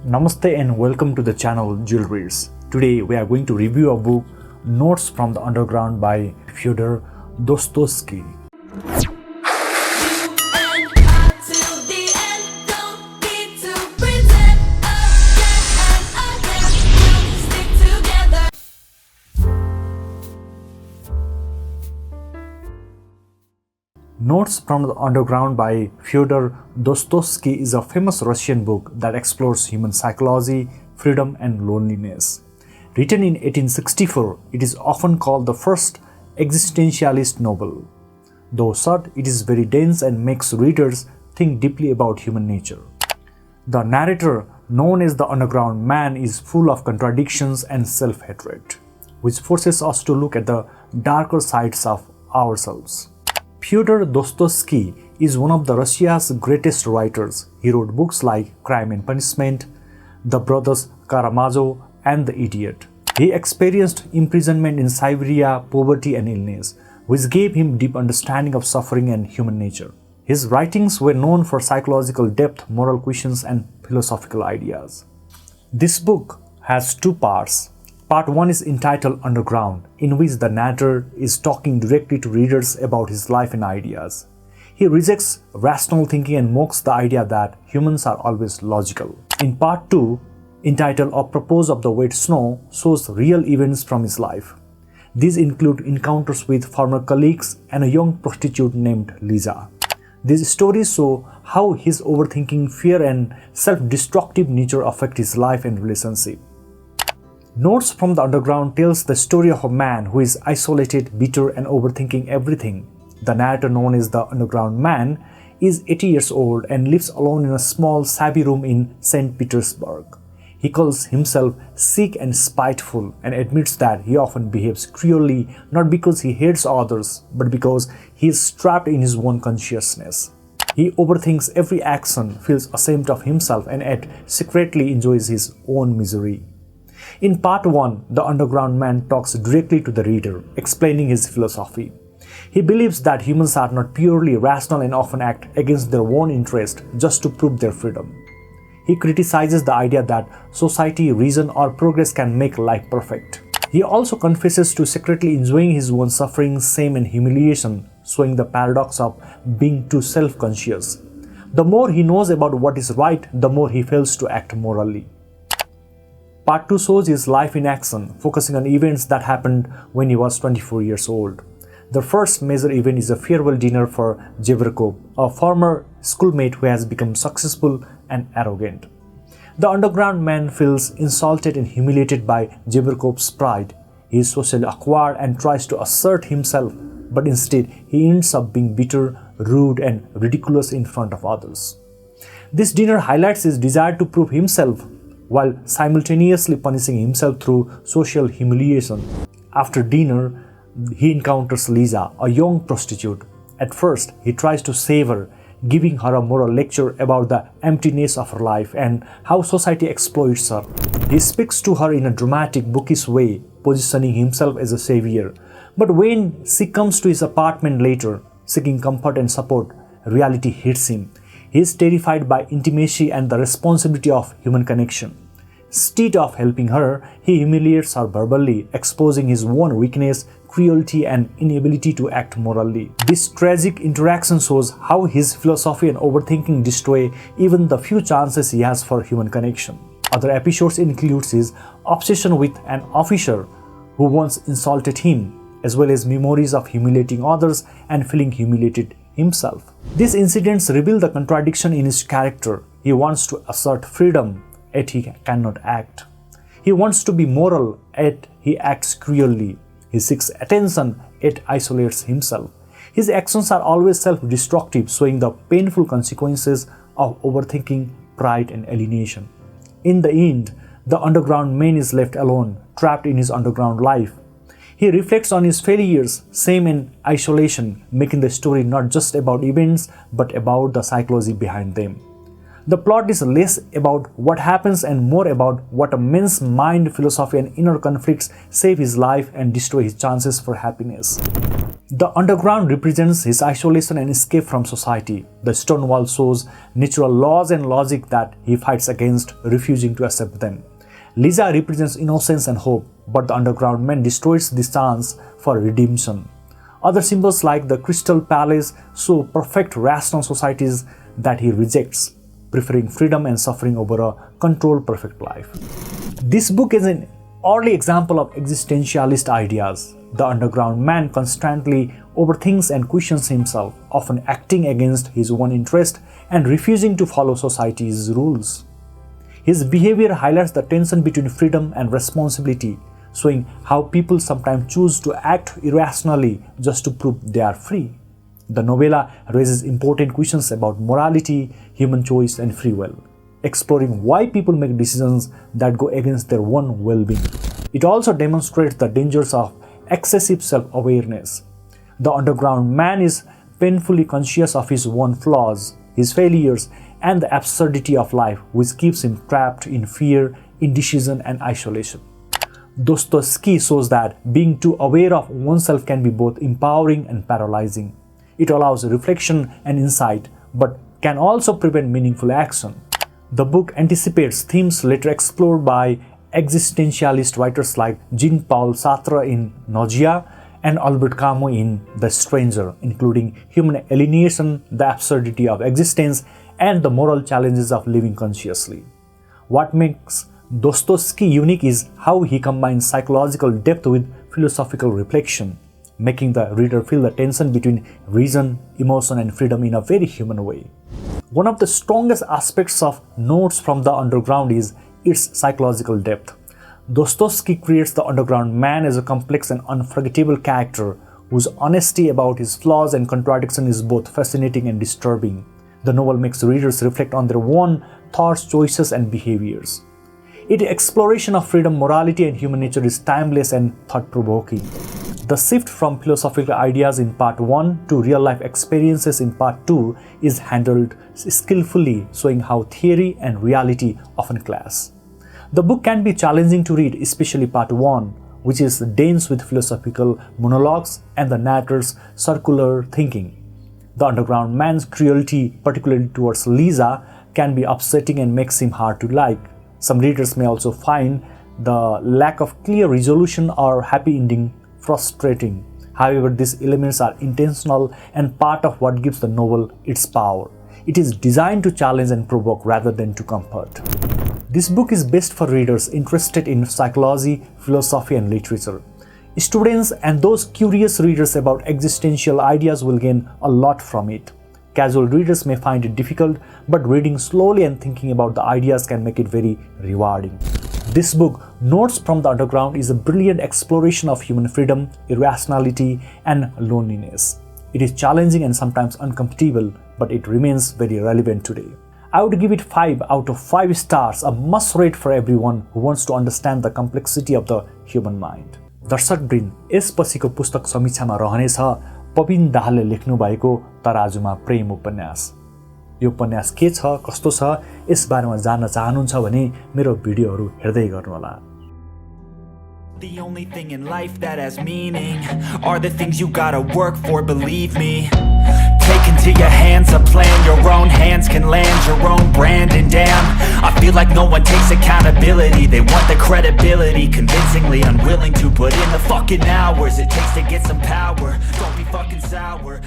Namaste and welcome to the channel Zealreads. Today we are going to review a book, Notes from the Underground by Fyodor Dostoevsky. Notes from the Underground by Fyodor Dostoevsky is a famous Russian book that explores human psychology, freedom, and loneliness. Written in 1864, it is often called the first existentialist novel. Though short, it is very dense and makes readers think deeply about human nature. The narrator, known as the underground man, is full of contradictions and self-hatred, which forces us to look at the darker sides of ourselves. Fyodor Dostoevsky is one of Russia's greatest writers. He wrote books like Crime and Punishment, The Brothers Karamazov, and The Idiot. He experienced imprisonment in Siberia, poverty, and illness, which gave him deep understanding of suffering and human nature. His writings were known for psychological depth, moral questions, and philosophical ideas. This book has two parts. Part 1 is entitled Underground, in which the narrator is talking directly to readers about his life and ideas. He rejects rational thinking and mocks the idea that humans are always logical. In Part 2, entitled Apropos of the Wet Snow, shows real events from his life. These include encounters with former colleagues and a young prostitute named Lisa. These stories show how his overthinking, fear, and self-destructive nature affect his life and relationship. Notes from the Underground tells the story of a man who is isolated, bitter, and overthinking everything. The narrator, known as the underground man, is 80 years old and lives alone in a small, shabby room in St. Petersburg. He calls himself sick and spiteful and admits that he often behaves cruelly, not because he hates others, but because he is trapped in his own consciousness. He overthinks every action, feels ashamed of himself, and yet secretly enjoys his own misery. In Part 1, the underground man talks directly to the reader, explaining his philosophy. He believes that humans are not purely rational and often act against their own interest just to prove their freedom. He criticizes the idea that society, reason, or progress can make life perfect. He also confesses to secretly enjoying his own suffering, shame, and humiliation, showing the paradox of being too self-conscious. The more he knows about what is right, the more he fails to act morally. Part 2 shows his life in action, focusing on events that happened when he was 24 years old. The first major event is a farewell dinner for Zverkov, a former schoolmate who has become successful and arrogant. The underground man feels insulted and humiliated by Zverkov's pride. He is socially awkward and tries to assert himself, but instead he ends up being bitter, rude, and ridiculous in front of others. This dinner highlights his desire to prove himself, while simultaneously punishing himself through social humiliation. After dinner, he encounters Lisa, a young prostitute. At first, he tries to save her, giving her a moral lecture about the emptiness of her life and how society exploits her. He speaks to her in a dramatic, bookish way, positioning himself as a savior. But when she comes to his apartment later, seeking comfort and support, reality hits him. He is terrified by intimacy and the responsibility of human connection. Instead of helping her, he humiliates her verbally, exposing his own weakness, cruelty, and inability to act morally. This tragic interaction shows how his philosophy and overthinking destroy even the few chances he has for human connection. Other episodes include his obsession with an officer who once insulted him, as well as memories of humiliating others and feeling humiliated himself. These incidents reveal the contradiction in his character. He wants to assert freedom, yet he cannot act. He wants to be moral, yet he acts cruelly. He seeks attention, yet isolates himself. His actions are always self-destructive, showing the painful consequences of overthinking, pride, and alienation. In the end, the underground man is left alone, trapped in his underground life. He reflects on his failures, shame, and isolation, making the story not just about events, but about the psychology behind them. The plot is less about what happens and more about what a man's mind, philosophy, and inner conflicts save his life and destroy his chances for happiness. The underground represents his isolation and escape from society. The stone wall shows natural laws and logic that he fights against, refusing to accept them. Liza represents innocence and hope, but the underground man destroys this chance for redemption. Other symbols like the Crystal Palace show perfect rational societies that he rejects, preferring freedom and suffering over a controlled perfect life. This book is an early example of existentialist ideas. The underground man constantly overthinks and questions himself, often acting against his own interest and refusing to follow society's rules. His behavior highlights the tension between freedom and responsibility, showing how people sometimes choose to act irrationally just to prove they are free. The novella raises important questions about morality, human choice, and free will, exploring why people make decisions that go against their own well-being. It also demonstrates the dangers of excessive self-awareness. The underground man is painfully conscious of his own flaws, his failures, and the absurdity of life, which keeps him trapped in fear, indecision, and isolation. Dostoevsky shows that being too aware of oneself can be both empowering and paralyzing. It allows reflection and insight, but can also prevent meaningful action. The book anticipates themes later explored by existentialist writers like Jean-Paul Sartre in Nausea and Albert Camus in The Stranger, including human alienation, the absurdity of existence, and the moral challenges of living consciously. What makes Dostoevsky unique is how he combines psychological depth with philosophical reflection, making the reader feel the tension between reason, emotion, and freedom in a very human way. One of the strongest aspects of Notes from the Underground is its psychological depth. Dostoevsky creates the underground man as a complex and unforgettable character whose honesty about his flaws and contradiction is both fascinating and disturbing. The novel makes readers reflect on their own thoughts, choices, and behaviors. Its exploration of freedom, morality, and human nature is timeless and thought-provoking. The shift from philosophical ideas in Part 1 to real-life experiences in Part 2 is handled skillfully, showing how theory and reality often clash. The book can be challenging to read, especially Part 1, which is dense with philosophical monologues and the narrator's circular thinking. The underground man's cruelty, particularly towards Liza, can be upsetting and makes him hard to like. Some readers may also find the lack of clear resolution or happy ending frustrating. However, these elements are intentional and part of what gives the novel its power. It is designed to challenge and provoke rather than to comfort. This book is best for readers interested in psychology, philosophy, and literature. Students and those curious readers about existential ideas will gain a lot from it. Casual readers may find it difficult, but reading slowly and thinking about the ideas can make it very rewarding. This book, Notes from the Underground, is a brilliant exploration of human freedom, irrationality, and loneliness. It is challenging and sometimes uncomfortable, but it remains very relevant today. I would give it 5 out of 5 stars, a must-read for everyone who wants to understand the complexity of the human mind. दर्शकवृन्द, यसपछिको पुस्तक समीक्षामा रहनेछ पविन दाहालले लेख्नु भएको तराजुमा प्रेम उपन्यास। यो उपन्यास के छ, कस्तो छ, यस बारेमा जान्न चाहनुहुन्छ भने मेरो भिडियोहरू हेर्दै गर्नुहोला। The only thing in life that has meaning are the things you gotta work for, believe me. Take into your hands a plan, your own hands can land your own brand. And damn, I feel like no one takes accountability. They want the credibility, convincingly unwilling to put in the fucking hours it takes to get some power. Don't be fucking sour.